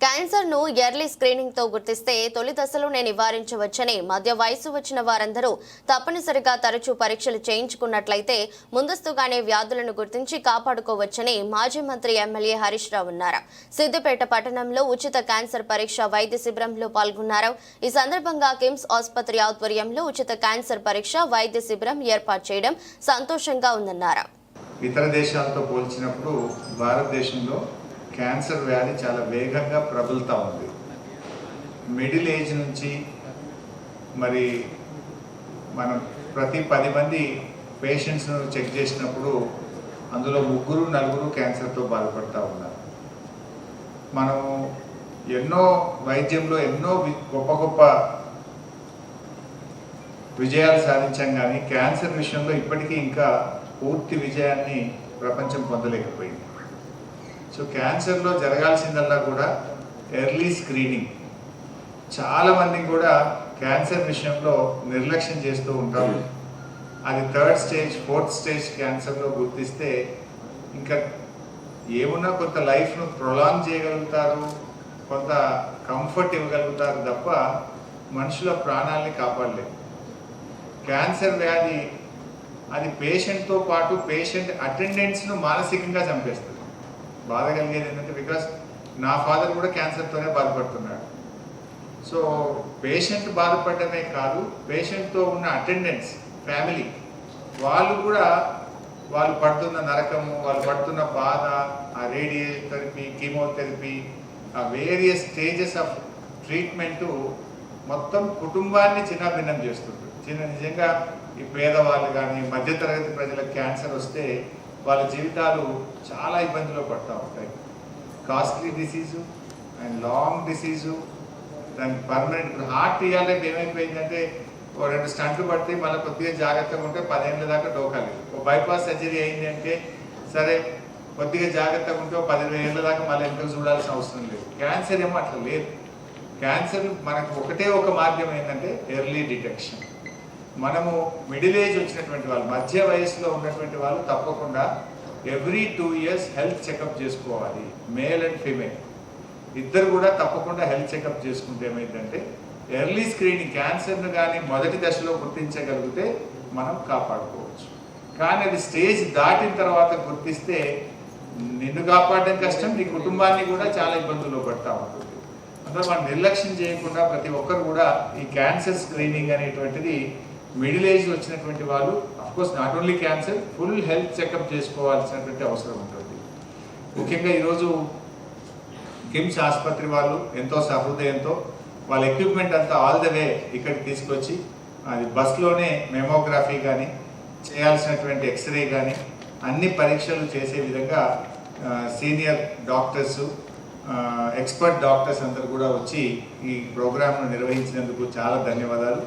క్యాన్సర్ను early స్క్రీనింగ్తో గుర్తిస్తే తొలి దశలోనే నివారించవచ్చని, మధ్య వయసు వచ్చిన వారందరూ తప్పనిసరిగా తరచూ పరీక్షలు చేయించుకున్నట్లయితే ముందస్తుగానే వ్యాధులను గుర్తించి కాపాడుకోవచ్చని మాజీ మంత్రి ఎమ్మెల్యే హరీష్ రావు అన్నారు. సిద్దిపేట పట్టణంలో ఉచిత క్యాన్సర్ పరీక్ష వైద్య శిబిరంలో పాల్గొన్నారు. ఈ సందర్భంగా కిమ్స్ ఆసుపత్రి ఆధ్వర్యంలో ఉచిత క్యాన్సర్ పరీక్ష వైద్య శిబిరం ఏర్పాటు చేయడం సంతోషంగా ఉందన్నారు. ఇతర దేశాలతో పోల్చినప్పుడు భారతదేశంలో క్యాన్సర్ వ్యాధి చాలా వేగంగా ప్రబలుతూ ఉంది. మిడిల్ ఏజ్ నుంచి మరి మనం ప్రతి 10 మంది పేషెంట్స్ను చెక్ చేసినప్పుడు అందులో 3-4 క్యాన్సర్తో బాధపడుతూ ఉన్నారు. మనము ఎన్నో వైద్యంలో ఎన్నో గొప్ప విజయాలు సాధించాం, కానీ క్యాన్సర్ విషయంలో ఇప్పటికీ ఇంకా పూర్తి విజయాన్ని ప్రపంచం పొందలేకపోయింది. సో క్యాన్సర్లో జరగాల్సిందల్లా కూడా ఎర్లీ స్క్రీనింగ్. చాలామంది కూడా క్యాన్సర్ విషయంలో నిర్లక్ష్యం చేస్తూ ఉంటారు. అది 3rd స్టేజ్ 4th స్టేజ్ క్యాన్సర్లో గుర్తిస్తే ఇంకా ఏమున్నా కొంత లైఫ్ను ప్రొలాంగ్ చేయగలుగుతారు, కొంత కంఫర్ట్ ఇవ్వగలుగుతారు తప్ప మనుషుల ప్రాణాలని కాపాడలేరు. క్యాన్సర్ వ్యాధి అది పేషెంట్తో పాటు పేషెంట్ అటెండెంట్స్ను మానసికంగా చంపేస్తుంది. బాధ కలిగేది ఏంటంటే, బికాస్ నా ఫాదర్ కూడా క్యాన్సర్తోనే బాధపడుతున్నాడు. సో పేషెంట్ బాధపడమే కాదు, పేషెంట్తో ఉన్న అటెండెంట్స్ ఫ్యామిలీ వాళ్ళు కూడా వాళ్ళు పడుతున్న నరకము, వాళ్ళు పడుతున్న బాధ, ఆ రేడియోథెరపీ, కీమోథెరపీ, ఆ వేరియస్ స్టేజెస్ ఆఫ్ ట్రీట్మెంటు మొత్తం కుటుంబాన్ని చిన్నాభిన్నం చేస్తుంది. నిజంగా ఈ పేదవాళ్ళు కానీ మధ్యతరగతి ప్రజలకు క్యాన్సర్ వస్తే వాళ్ళ జీవితాలు చాలా ఇబ్బందులు పడుతూ ఉంటాయి. Costly disease and long disease, దానికి పర్మనెంట్. ఇప్పుడు హార్ట్ ఇవ్వాలి ఏమైపోయిందంటే, 2 స్టంట్లు పడితే మళ్ళీ కొద్దిగా జాగ్రత్తగా ఉంటే 10 ఏళ్ళ దాకా డోకాలి. బైపాస్ సర్జరీ అయింది అంటే సరే కొద్దిగా జాగ్రత్తగా ఉంటే 15 ఏళ్ళ దాకా మళ్ళీ ఎందుకు చూడాల్సిన అవసరం లేదు. క్యాన్సర్ ఏమో అట్లా లేదు. క్యాన్సర్ మనకు ఒకటే ఒక మార్గం ఏంటంటే ఎర్లీ డిటెక్షన్. మనము మిడిల్ ఏజ్ వచ్చినటువంటి వాళ్ళు, మధ్య వయసులో ఉన్నటువంటి వాళ్ళు తప్పకుండా ఎవ్రీ 2 years హెల్త్ చెకప్ చేసుకోవాలి. మేల్ అండ్ ఫీమేల్ ఇద్దరు కూడా తప్పకుండా హెల్త్ చెకప్ చేసుకుంటే ఏమైందంటే ఎర్లీ స్క్రీనింగ్ క్యాన్సర్ను కానీ మొదటి దశలో గుర్తించగలిగితే మనం కాపాడుకోవచ్చు. కానీ అది స్టేజ్ దాటిన తర్వాత గుర్తిస్తే నిన్ను కాపాడడం కష్టం, నీ కుటుంబాన్ని కూడా చాలా ఇబ్బందుల్లో పడతా ఉంటుంది. అందులో మనం నిర్లక్ష్యం చేయకుండా ప్రతి ఒక్కరు కూడా ఈ క్యాన్సర్ స్క్రీనింగ్ అనేటువంటిది మిడిల్ ఏజ్ వచ్చినటువంటి వాళ్ళు of course not only cancer, full health checkup చేసుకోవాల్సినటువంటి అవసరం ఉంటుంది. ముఖ్యంగా ఈరోజు కిమ్స్ ఆసుపత్రి వాళ్ళు ఎంతో సహృదయంతో వాళ్ళ ఎక్విప్మెంట్ అంతా ఆల్ ద వే ఇక్కడికి తీసుకొచ్చి అది బస్లోనే మెమోగ్రఫీ కానీ చేయాల్సినటువంటి ఎక్స్రే కానీ అన్ని పరీక్షలు చేసే విధంగా సీనియర్ డాక్టర్సు, ఎక్స్పర్ట్ డాక్టర్స్ అందరూ కూడా వచ్చి ఈ ప్రోగ్రామ్ను నిర్వహించినందుకు చాలా ధన్యవాదాలు.